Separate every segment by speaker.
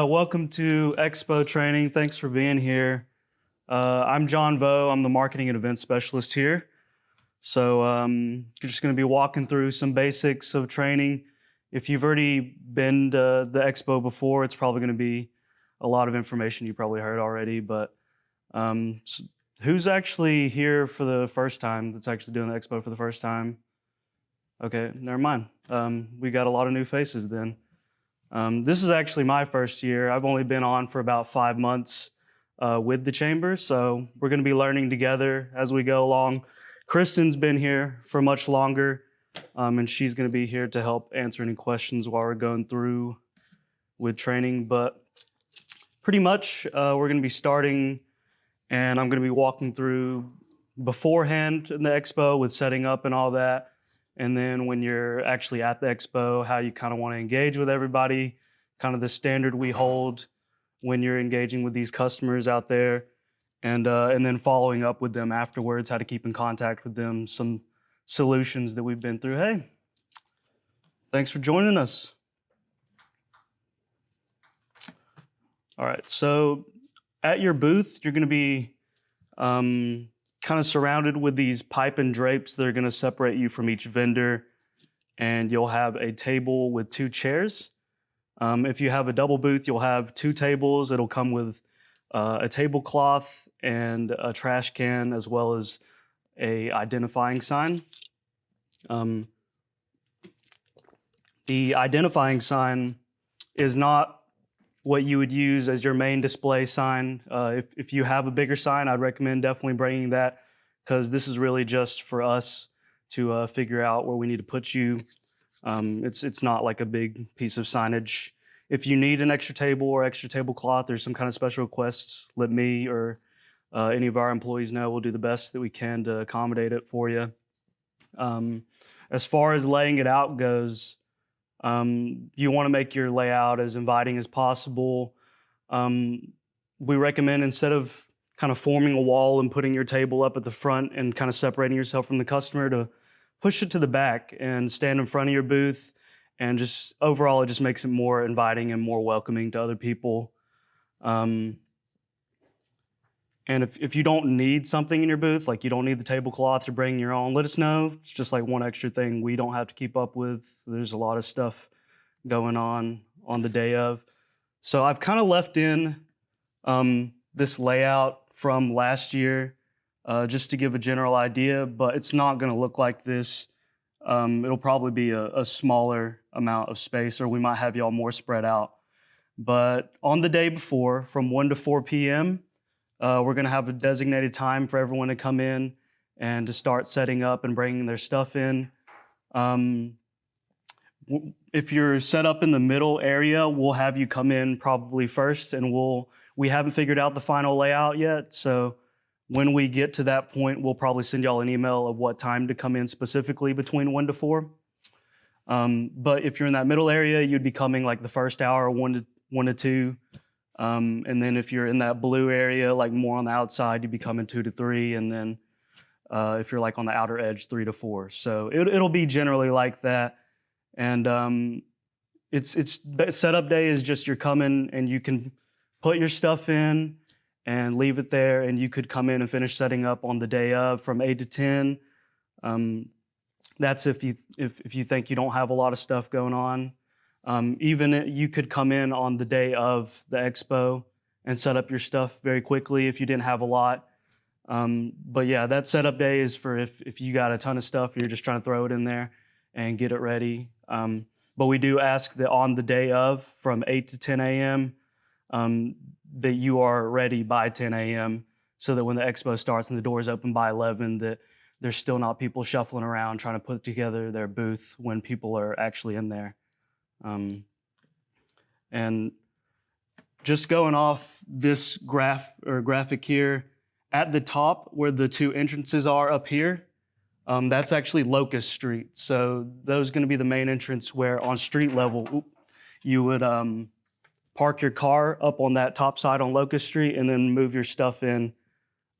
Speaker 1: Welcome to Expo Training. Thanks for being here. I'm John Vo. I'm the Marketing and Events Specialist here. So you're just going to be walking through some basics of training. If you've already been to the Expo before, it's probably going to be a lot of information you probably heard already. But who's actually here for the first time, that's actually doing the Expo for the first time? Okay, never mind. We got a lot of new faces then. This is actually my first year. I've only been on for about 5 months with the chamber, so we're going to be learning together as we go along. Kristen's been here for much longer, and she's going to be here to help answer any questions while we're going through with training. But pretty much, we're going to be starting, and I'm going to be walking through beforehand in the expo with setting up and all that. And then when you're actually at the expo, how you kind of want to engage with everybody, kind of the standard we hold when you're engaging with these customers out there, and then following up with them afterwards, how to keep in contact with them, some solutions that we've been through. Hey, thanks for joining us. All right, so at your booth, you're going to be kind of surrounded with these pipe and drapes that are going to separate you from each vendor, and you'll have a table with 2 chairs. If you have a double booth, you'll have 2 tables. It'll come with a tablecloth and a trash can, as well as a identifying sign. The identifying sign is not what you would use as your main display sign. If you have a bigger sign, I'd recommend definitely bringing that, because this is really just for us to figure out where we need to put you. It's not like a big piece of signage. If you need an extra table or extra tablecloth or some kind of special requests, let me or any of our employees know. We'll do the best that we can to accommodate it for you. As far as laying it out goes, you want to make your layout as inviting as possible. We recommend, instead of kind of forming a wall and putting your table up at the front and kind of separating yourself from the customer, to push it to the back and stand in front of your booth. And just overall, it just makes it more inviting and more welcoming to other people. And if you don't need something in your booth, like you don't need the tablecloth, you're bringing your own, let us know. It's just like one extra thing we don't have to keep up with. There's a lot of stuff going on the day of. So I've kind of left in this layout from last year just to give a general idea, but it's not going to look like this. It'll probably be a smaller amount of space, or we might have y'all more spread out. But on the day before, from 1 to 4 p.m., we're going to have a designated time for everyone to come in and to start setting up and bringing their stuff in. If you're set up in the middle area, we'll have you come in probably first, and we haven't figured out the final layout yet. So when we get to that point, we'll probably send y'all an email of what time to come in specifically between 1 to 4. But if you're in that middle area, you'd be coming like the first hour, 1 to 2. And then if you're in that blue area, like more on the outside, you'd be coming 2 to 3. And then if you're like on the outer edge, 3 to 4. So it'll be generally like that. And it's setup day is just you're coming and you can put your stuff in and leave it there, and you could come in and finish setting up on the day of from 8 to 10. That's if you think you don't have a lot of stuff going on. Even you could come in on the day of the expo and set up your stuff very quickly if you didn't have a lot. But yeah, that setup day is for if you got a ton of stuff, you're just trying to throw it in there and get it ready. But we do ask that on the day of, from 8 to 10 a.m., that you are ready by 10 a.m. so that when the expo starts and the doors open by 11, that there's still not people shuffling around trying to put together their booth when people are actually in there. And just going off this graphic here, at the top where the 2 entrances are up here, that's actually Locust Street. So those are going to be the main entrance, where on street level, you would park your car up on that top side on Locust Street and then move your stuff in.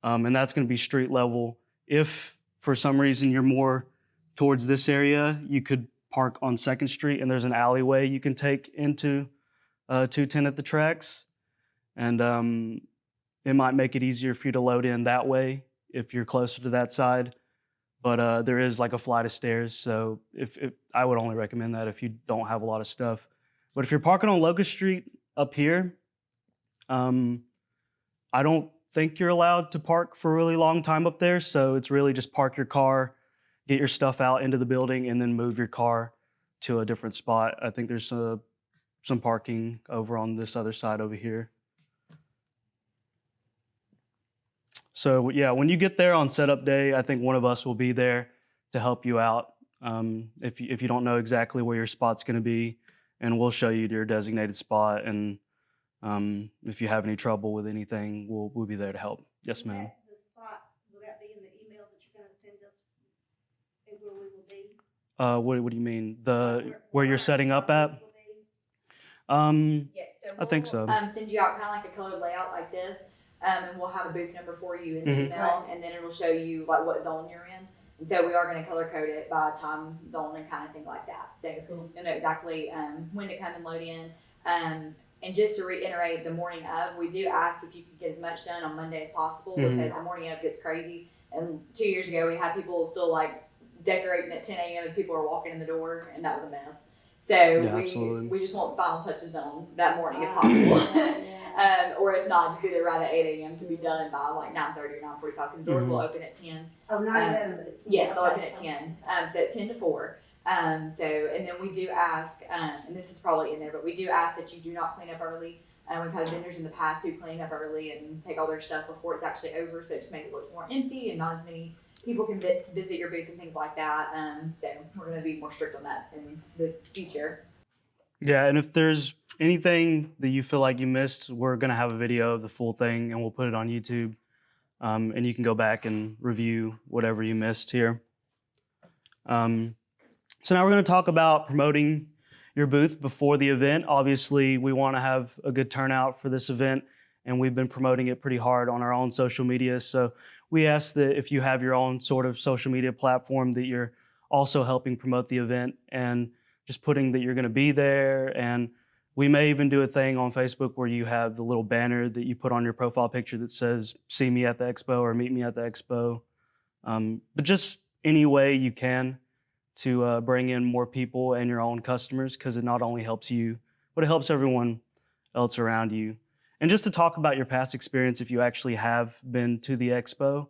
Speaker 1: And that's going to be street level. If for some reason you're more towards this area, you could park on 2nd Street, and there's an alleyway you can take into 210 at the tracks, and it might make it easier for you to load in that way if you're closer to that side. But there is like a flight of stairs, so if I would only recommend that if you don't have a lot of stuff. But if you're parking on Locust Street up here, I don't think you're allowed to park for a really long time up there. So it's really just park your car, get your stuff out into the building, and then move your car to a different spot. I think there's some parking over on this other side over here. So yeah, when you get there on setup day, I think one of us will be there to help you out if you don't know exactly where your spot's going to be, and we'll show you your designated spot. And if you have any trouble with anything, we'll be there to help. Yes, ma'am.
Speaker 2: The spot, will that be in the email that you're going to send us and where we will be?
Speaker 1: What do you mean? Where you're setting up at?
Speaker 3: Yes, so
Speaker 1: I think so.
Speaker 3: Send you out kind of like a colored layout like this, and we'll have a booth number for you in the email, and then it'll show you like what zone you're in. And so we are going to color code it by time zone and kind of thing like that. So you'll know exactly when to come and load in. And just to reiterate, the morning of, we do ask if you can get as much done on Monday as possible, because the morning of gets crazy. And 2 years ago, we had people still like decorating at 10 a.m. as people were walking in the door, and that was a mess. So we just want final touches done that morning if possible. Or if not, just be there right at 8 a.m. to be done by like 9:30 or 9:45, because the doors will open at 10.
Speaker 2: Oh, 9:11.
Speaker 3: Yes, they'll open at 10. So it's 10 to 4. And then we do ask, and this is probably in there, but we do ask that you do not clean up early. We've had vendors in the past who clean up early and take all their stuff before it's actually over, so it just makes it look more empty and not as many people can visit your booth and things like that. So we're going to be more strict on that in the future.
Speaker 1: Yeah, and if there's anything that you feel like you missed, we're going to have a video of the full thing, and we'll put it on YouTube. And you can go back and review whatever you missed here. So now we're going to talk about promoting your booth before the event. Obviously, we want to have a good turnout for this event, and we've been promoting it pretty hard on our own social media. So we ask that if you have your own sort of social media platform, that you're also helping promote the event and just putting that you're going to be there. And we may even do a thing on Facebook where you have the little banner that you put on your profile picture that says, "See me at the expo" or "Meet me at the expo." But just any way you can to bring in more people and your own customers, because it not only helps you, but it helps everyone else around you. And just to talk about your past experience, if you actually have been to the expo,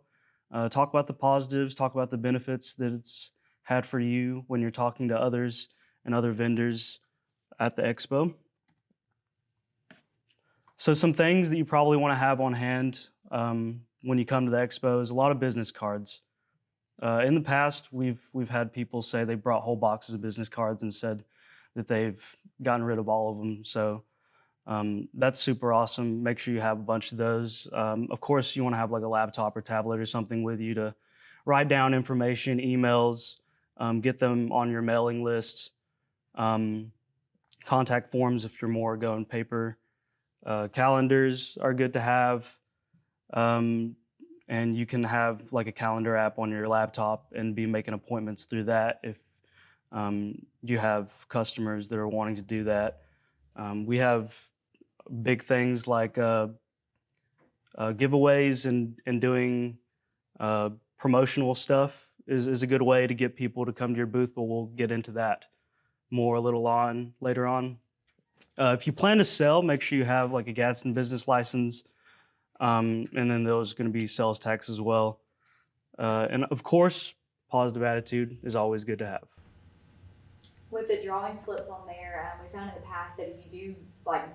Speaker 1: talk about the positives, talk about the benefits that it's had for you when you're talking to others and other vendors at the expo. So some things that you probably want to have on hand when you come to the expo is a lot of business cards. In the past, we've had people say they brought whole boxes of business cards and said that they've gotten rid of all of them. So that's super awesome. Make sure you have a bunch of those. Of course, you want to have like a laptop or tablet or something with you to write down information, emails, get them on your mailing list, contact forms if you're more going paper. Calendars are good to have. And you can have like a calendar app on your laptop and be making appointments through that if you have customers that are wanting to do that. We have big things like giveaways and doing promotional stuff is a good way to get people to come to your booth, but we'll get into that more a little later on. If you plan to sell, make sure you have like a Gadsden business license. And then there's going to be sales tax as well. And of course, positive attitude is always good to have.
Speaker 3: With the drawing slips on there, we found in the past that if you do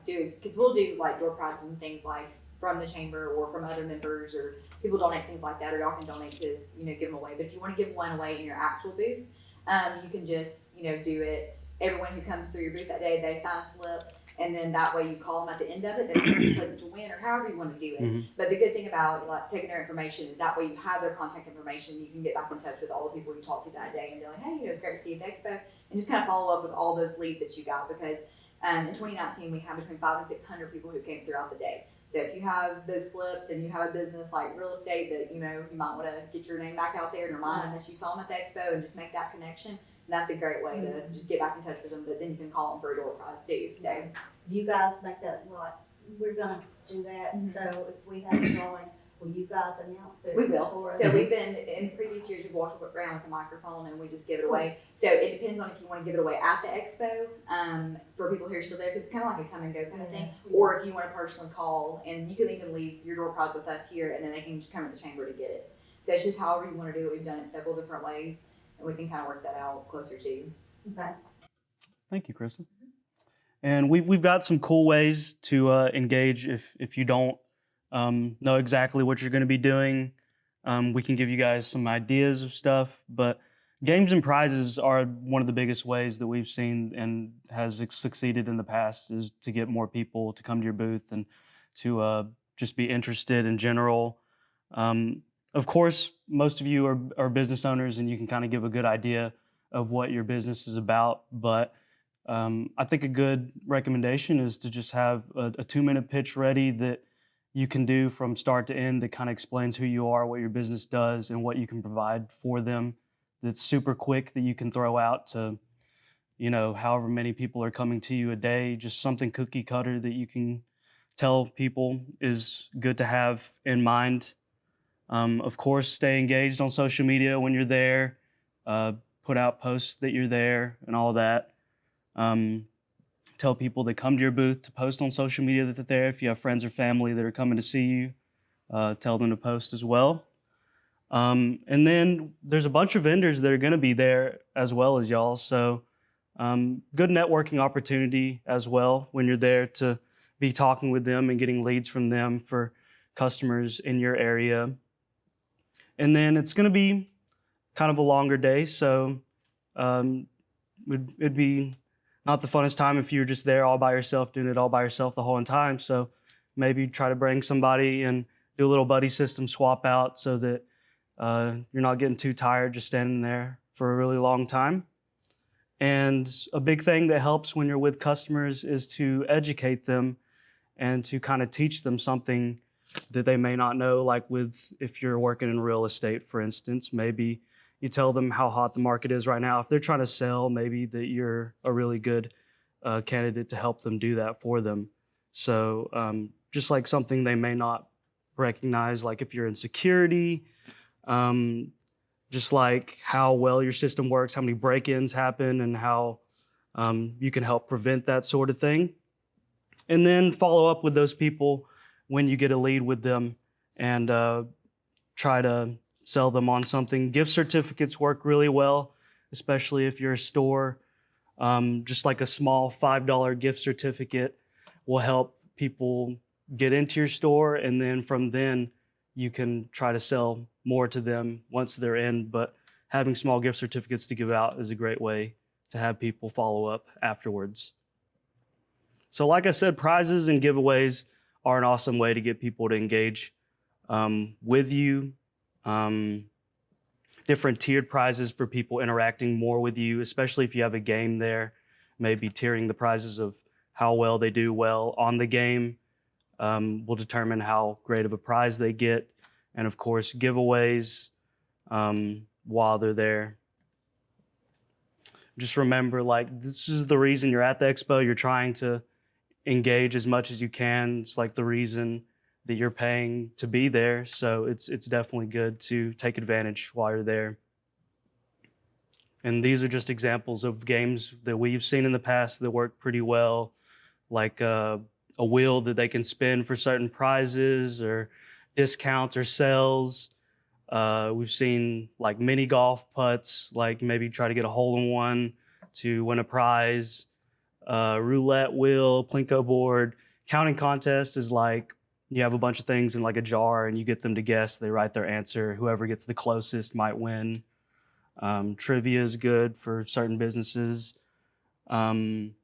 Speaker 3: because we'll do like door prizes and things like from the chamber or from other members, or people donate things like that, or y'all can donate to, give them away. But if you want to give one away in your actual booth, you can just, do it. Everyone who comes through your booth that day, they sign a slip. And then that way you call them at the end of it, they can be present to win, or however you want to do it. Mm-hmm. But the good thing about like taking their information is that way you have their contact information. You can get back in touch with all the people you talked to that day and be like, hey, it's great to see you at the expo, and just kind of follow up with all those leads that you got, because in 2019 we had between 500 and 600 people who came throughout the day. So if you have those slips and you have a business like real estate that you might want to get your name back out there and remind them that you saw them at the expo and just make that connection. And that's a great way to just get back in touch with them, but then you can call them for a door prize too. So
Speaker 2: you guys make that, like, we're gonna do that,
Speaker 3: Mhm.
Speaker 2: so if we have a drawing, will you guys announce it?
Speaker 3: We will.
Speaker 2: for us?
Speaker 3: So we've been, in previous years, we've walked around with a microphone and we just give it away. So it depends on if you want to give it away at the expo, for people who are still there, because it's kind of like a come and go kind of thing. Or if you want to personally call, and you can even leave your door prize with us here, and then they can just come to the chamber to get it. So it's just however you want to do it. We've done it several different ways, and we can kind of work that out closer to you.
Speaker 2: Okay.
Speaker 1: Thank you, Kristen. And we've got some cool ways to engage if you don't know exactly what you're going to be doing. We can give you guys some ideas of stuff, but games and prizes are one of the biggest ways that we've seen and has succeeded in the past, is to get more people to come to your booth and to just be interested in general. Of course, most of you are business owners and you can kind of give a good idea of what your business is about, but I think a good recommendation is to just have a 2-minute pitch ready that you can do from start to end that kind of explains who you are, what your business does, and what you can provide for them. That's super quick, that you can throw out to, however many people are coming to you a day. Just something cookie cutter that you can tell people is good to have in mind. Of course, stay engaged on social media when you're there. Put out posts that you're there and all that. Tell people that come to your booth to post on social media that they're there. If you have friends or family that are coming to see you, tell them to post as well. And then there's a bunch of vendors that are going to be there as well as y'all. So good networking opportunity as well when you're there to be talking with them and getting leads from them for customers in your area. And then it's going to be kind of a longer day. So it'd be not the funnest time if you're just there all by yourself, doing it all by yourself the whole time. So maybe try to bring somebody and do a little buddy system swap out so that you're not getting too tired just standing there for a really long time. And a big thing that helps when you're with customers is to educate them and to kind of teach them something that they may not know. Like if you're working in real estate, for instance, maybe you tell them how hot the market is right now. If they're trying to sell, maybe that you're a really good candidate to help them do that for them. So just like something they may not recognize, like if you're in security, just like how well your system works, how many break-ins happen, and how you can help prevent that sort of thing. And then follow up with those people when you get a lead with them and try to sell them on something. Gift certificates work really well, especially if you're a store. Just like a small $5 gift certificate will help people get into your store, and then from then you can try to sell more to them once they're in. But having small gift certificates to give out is a great way to have people follow up afterwards. So like I said, prizes and giveaways are an awesome way to get people to engage with you. Different tiered prizes for people interacting more with you, especially if you have a game there. Maybe tiering the prizes of how well they do well on the game will determine how great of a prize they get. And of course, giveaways while they're there. Just remember, like, this is the reason you're at the expo. You're trying to engage as much as you can. It's like the reason that you're paying to be there. So it's definitely good to take advantage while you're there. And these are just examples of games that we've seen in the past that work pretty well, like a wheel that they can spin for certain prizes or discounts or sales. We've seen like mini golf putts, like maybe try to get a hole-in-one to win a prize. Roulette wheel, Plinko board. Counting contest is like you have a bunch of things in like a jar and you get them to guess. They write their answer. Whoever gets the closest might win. Trivia is good for certain businesses. And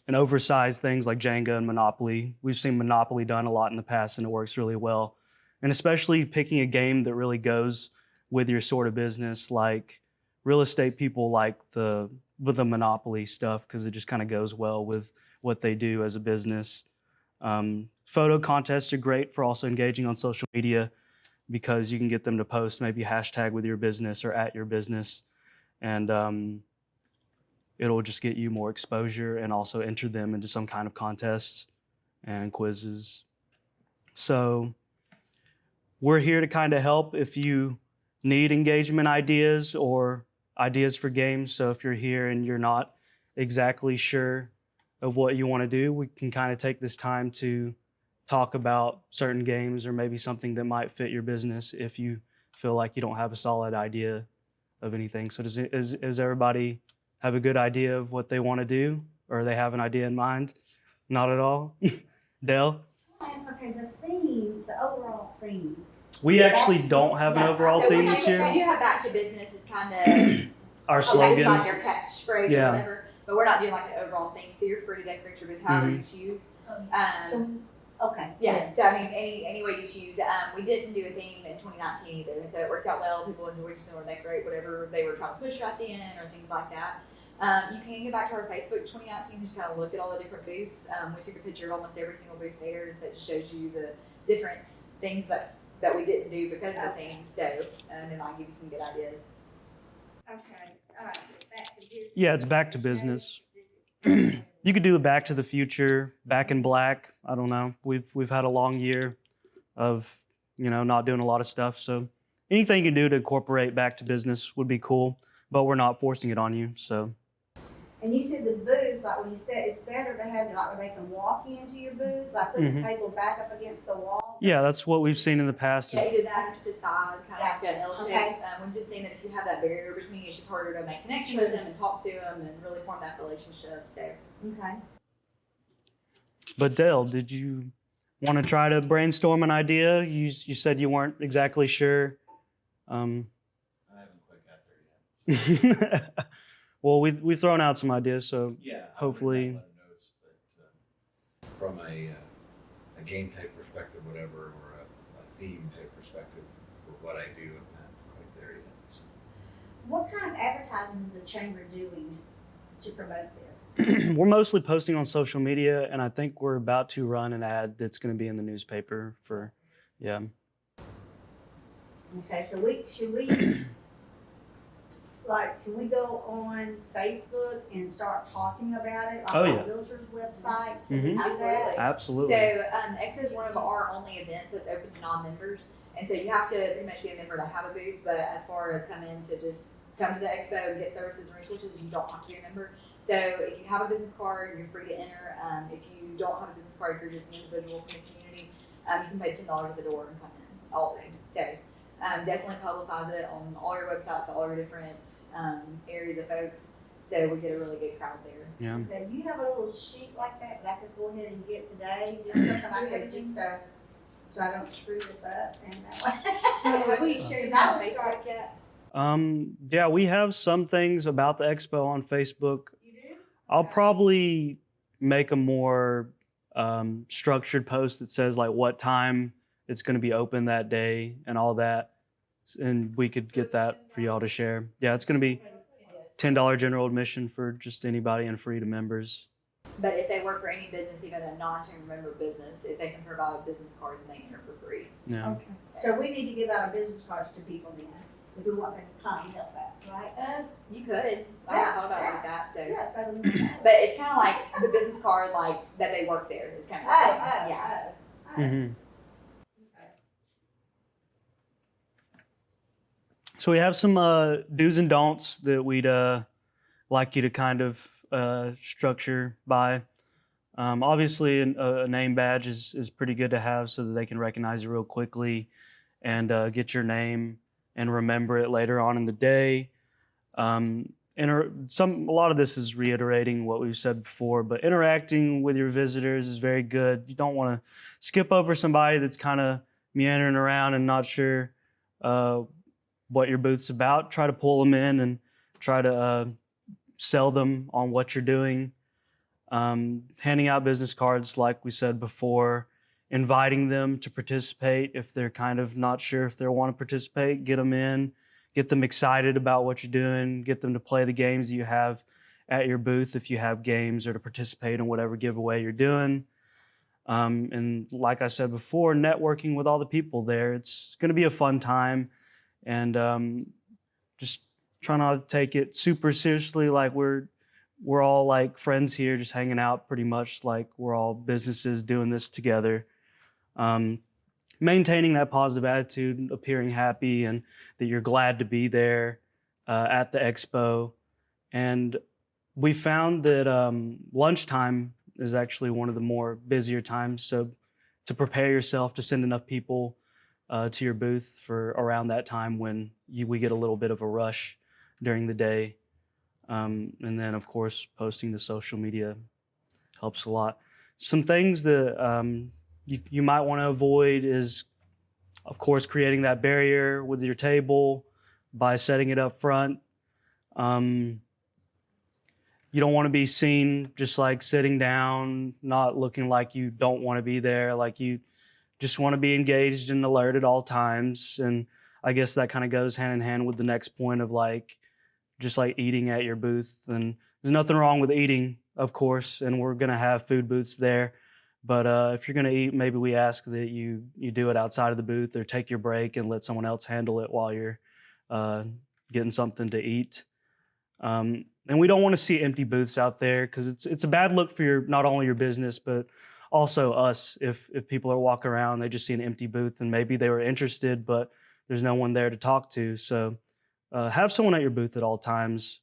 Speaker 1: oversized things like Jenga and Monopoly. We've seen Monopoly done a lot in the past and it works really well. And especially picking a game that really goes with your sort of business, like real estate people like the Monopoly stuff because it just kind of goes well with what they do as a business. Photo contests are great for also engaging on social media because you can get them to post maybe hashtag with your business or at your business. And it'll just get you more exposure and also enter them into some kind of contests and quizzes. So we're here to kind of help if you need engagement ideas or ideas for games. So if you're here and you're not exactly sure of what you want to do, we can kind of take this time to talk about certain games or maybe something that might fit your business if you feel like you don't have a solid idea of anything. So does everybody have a good idea of what they want to do, or they have an idea in mind? Not at all? Dale?
Speaker 2: Okay, the theme, the overall theme.
Speaker 1: We actually don't have an overall
Speaker 3: So
Speaker 1: theme
Speaker 3: we
Speaker 1: this
Speaker 3: do
Speaker 1: year.
Speaker 3: have back to business is kind of
Speaker 1: Our
Speaker 3: it's
Speaker 1: slogan.
Speaker 3: like your catchphrase
Speaker 1: Yeah.
Speaker 3: or whatever. But we're not doing like an overall thing, so you're free to decorate your booth however you choose.
Speaker 2: So, okay.
Speaker 3: Yeah, so I mean, any way you choose. We didn't do a theme in 2019 either, and so it worked out well. People enjoyed just being able to decorate whatever they were trying to push right then or things like that. You can go back to our Facebook 2019 and just kind of look at all the different booths. We took a picture of almost every single booth there, and so it just shows you the different things that we didn't do because of the theme. So it might give you some good ideas.
Speaker 2: Okay, all right, so back to business.
Speaker 1: Yeah, it's back to business. You could do a Back to the Future, Back in Black. I don't know. We've had a long year of not doing a lot of stuff. So anything you can do to incorporate back to business would be cool. But we're not forcing it on you. So
Speaker 2: And you said the booth, like when you said, it's better to have it like where they can walk into your booth, like put the table back up against the wall.
Speaker 1: yeah, that's what we've seen in the past.
Speaker 3: Yeah, either that or to the side, kind of like an L shape.
Speaker 2: Okay.
Speaker 3: We've just seen that if you have that barrier between you, it's just harder to make connection with them and talk to them and really form that relationship. So.
Speaker 2: Okay.
Speaker 1: But Dale, did you want to try to brainstorm an idea? You said you weren't exactly sure.
Speaker 4: I haven't quite got there yet.
Speaker 1: Well, we've thrown out some ideas, so
Speaker 4: Yeah.
Speaker 1: hopefully.
Speaker 4: I would have notes, but from a game type perspective, whatever, or a theme type perspective for what I do, I'm not quite there yet. So.
Speaker 2: What kind of advertising is the chamber doing to promote this?
Speaker 1: We're mostly posting on social media, and I think we're about to run an ad that's going to be in the newspaper for, yeah.
Speaker 2: Okay, so should we, like, can we go on Facebook and start talking about it? Like
Speaker 1: Oh,
Speaker 2: on
Speaker 1: yeah.
Speaker 2: the Realtors website?
Speaker 1: Mhm.
Speaker 2: Can we do that?
Speaker 1: Absolutely.
Speaker 3: So Expo is one of our only events that's open to non-members, and so you have to pretty much be a member to have a booth. But as far as come to the expo and get services and resources, you don't have to be a member. So if you have a business card, you're free to enter. If you don't have a business card, if you're just an individual from the community, you can pay $10 at the door and come in all day. So definitely publicize it on all your websites, all your different areas of folks, so we get a really good crowd there.
Speaker 1: Yeah.
Speaker 2: Okay, do you have a little sheet like that I could go ahead and get today? Just something I could just, so I don't screw this up and that
Speaker 3: Have we shared that on Facebook yet?
Speaker 1: Yeah, we have some things about the expo on Facebook.
Speaker 2: You do?
Speaker 1: I'll probably make a more structured post that says like what time it's going to be open that day and all that, and we could get that for y'all to share. Yeah, it's going to be $10 general admission for just anybody and free to members.
Speaker 3: But if they work for any business, even a non-chamber member business, if they can provide a business card, then they enter for free.
Speaker 1: Yeah.
Speaker 2: Okay, so we need to give out our business cards to people then, if we want them to come and help out, right?
Speaker 3: You could. I haven't thought about it like that. So,
Speaker 2: Yeah, so.
Speaker 3: but it's kind of like the business card, like that they work there. It's kind of yeah.
Speaker 1: Mm-hmm. So we have some do's and don'ts that we'd like you to kind of structure by. Obviously, a name badge is pretty good to have so that they can recognize you real quickly and get your name and remember it later on in the day. A lot of this is reiterating what we've said before, but interacting with your visitors is very good. You don't want to skip over somebody that's kind of meandering around and not sure what your booth's about. Try to pull them in and try to sell them on what you're doing. Handing out business cards, like we said before, inviting them to participate if they're kind of not sure if they want to participate, get them in, get them excited about what you're doing, get them to play the games you have at your booth if you have games, or to participate in whatever giveaway you're doing. And like I said before, networking with all the people there. It's going to be a fun time, and just try not to take it super seriously, like we're we're all like friends here, just hanging out pretty much like we're all businesses doing this together. Maintaining that positive attitude, appearing happy and that you're glad to be there at the expo. And we found that lunchtime is actually one of the more busier times. So to prepare yourself to send enough people to your booth for around that time when we get a little bit of a rush during the day. And then, of course, posting to social media helps a lot. Some things that you might want to avoid is, of course, creating that barrier with your table by setting it up front. You don't want to be seen just like sitting down, not looking like you don't want to be there, like you just want to be engaged and alert at all times. And I guess that kind of goes hand in hand with the next point of like, just like eating at your booth. And there's nothing wrong with eating, of course, and we're going to have food booths there. But if you're going to eat, maybe we ask that you do it outside of the booth or take your break and let someone else handle it while you're getting something to eat. And we don't want to see empty booths out there because it's a bad look for not only your business, but also us. If people are walking around, they just see an empty booth and maybe they were interested, but there's no one there to talk to. So have someone at your booth at all times.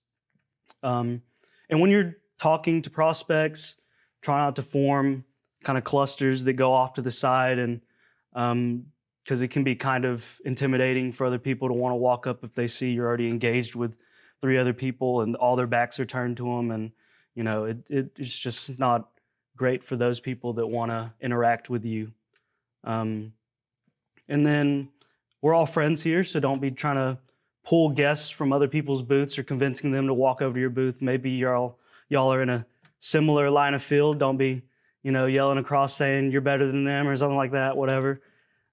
Speaker 1: And when you're talking to prospects, try not to form kind of clusters that go off to the side, and because it can be kind of intimidating for other people to want to walk up if they see you're already engaged with 3 other people and all their backs are turned to them. And, you know, it's just not great for those people that want to interact with you. And then we're all friends here, so don't be trying to pull guests from other people's booths or convincing them to walk over to your booth. Maybe y'all are in a similar line of field. Don't be, yelling across saying you're better than them or something like that, whatever.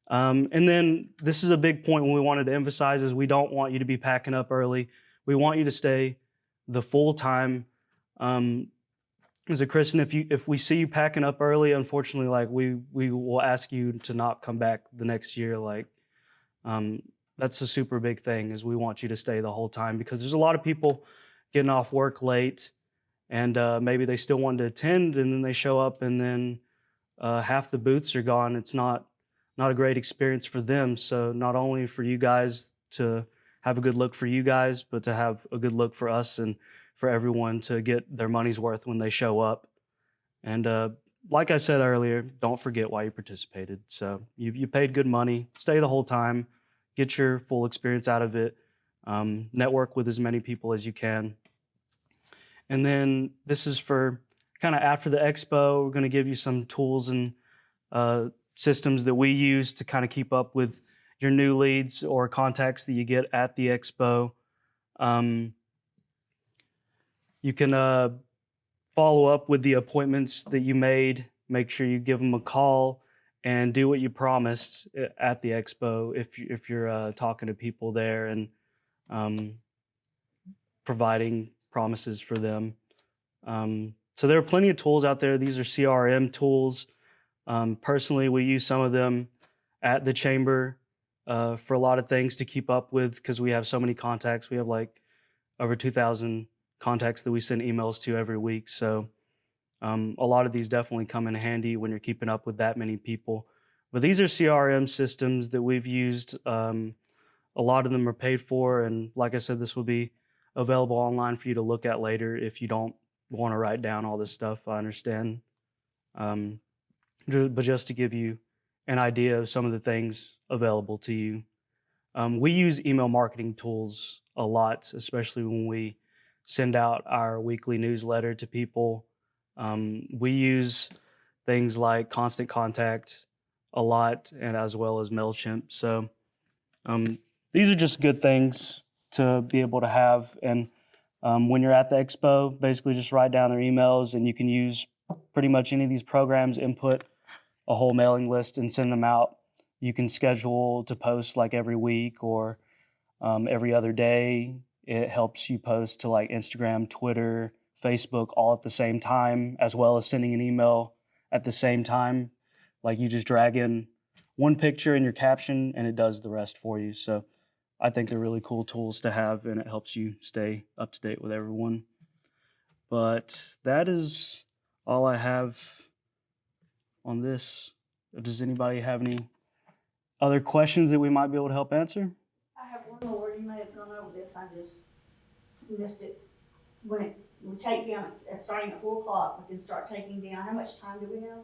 Speaker 1: And then this is a big point when we wanted to emphasize is we don't want you to be packing up early. We want you to stay the full time. As a Christian, if we see you packing up early, unfortunately, like we will ask you to not come back the next year. Like that's a super big thing is we want you to stay the whole time because there's a lot of people getting off work late and maybe they still want to attend and then they show up and then half the booths are gone. It's not a great experience for them. So not only for you guys to have a good look for you guys, but to have a good look for us and for everyone to get their money's worth when they show up. And like I said earlier, don't forget why you participated. So you paid good money, stay the whole time, get your full experience out of it, network with as many people as you can. And then this is for kind of after the expo, we're going to give you some tools and systems that we use to kind of keep up with your new leads or contacts that you get at the expo. You can follow up with the appointments that you made. Make sure you give them a call and do what you promised at the expo if you're talking to people there and providing promises for them. So there are plenty of tools out there. These are CRM tools. Personally, we use some of them at the chamber for a lot of things to keep up with because we have so many contacts. We have like over 2,000 contacts that we send emails to every week. So a lot of these definitely come in handy when you're keeping up with that many people. But these are CRM systems that we've used. A lot of them are paid for. And like I said, this will be available online for you to look at later if you don't want to write down all this stuff. I understand. But just to give you an idea of some of the things available to you. We use email marketing tools a lot, especially when we send out our weekly newsletter to people. We use things like Constant Contact a lot, and as well as MailChimp. So these are just good things to be able to have. And when you're at the expo, basically just write down their emails, and you can use pretty much any of these programs, input a whole mailing list and send them out. You can schedule to post like every week or every other day. It helps you post to like Instagram, Twitter, Facebook all at the same time, as well as sending an email at the same time. Like you just drag in one picture in your caption and it does the rest for you. So I think they're really cool tools to have and it helps you stay up to date with everyone. But that is all I have on this. Does anybody have any other questions that we might be able to help answer?
Speaker 2: I have one more, you may have gone over this, I just missed it. When we take down, starting at 4 o'clock, we can start taking down, how much time do we have?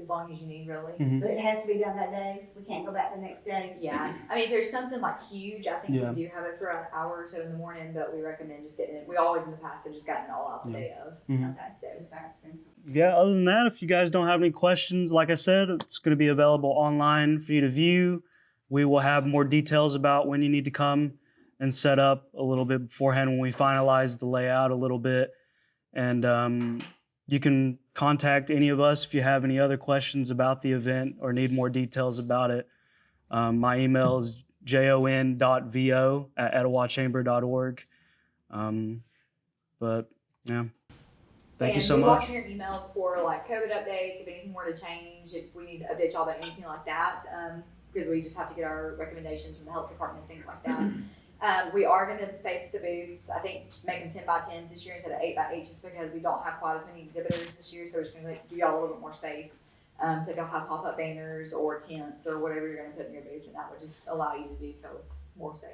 Speaker 3: As long as you need, really.
Speaker 2: But it has to be done that day, we can't go back the next day.
Speaker 3: Yeah, I mean, if there's something like huge, I think
Speaker 1: Yeah.
Speaker 3: we do have it for an hour or so in the morning, but we recommend just getting it. We always in the past have just gotten it all out the day of.
Speaker 1: Mhm.
Speaker 2: Okay, so just asking.
Speaker 1: Yeah, other than that, if you guys don't have any questions, like I said, it's going to be available online for you to view. We will have more details about when you need to come and set up a little bit beforehand when we finalize the layout a little bit. And you can contact any of us if you have any other questions about the event or need more details about it. My email is jon.vo@etowahchamber.org. But yeah, thank you so
Speaker 3: And
Speaker 1: much.
Speaker 3: watching your emails for like COVID updates, if anything were to change, if we need to update y'all about anything like that, because we just have to get our recommendations from the health department, things like that. We are going to space the booths. I think make them 10 by 10s this year instead of 8 by 8, just because we don't have quite as many exhibitors this year. So we're just going to give y'all a little bit more space. So if y'all have pop-up banners or tents or whatever you're going to put in your booth, and that would just allow you to do so more so.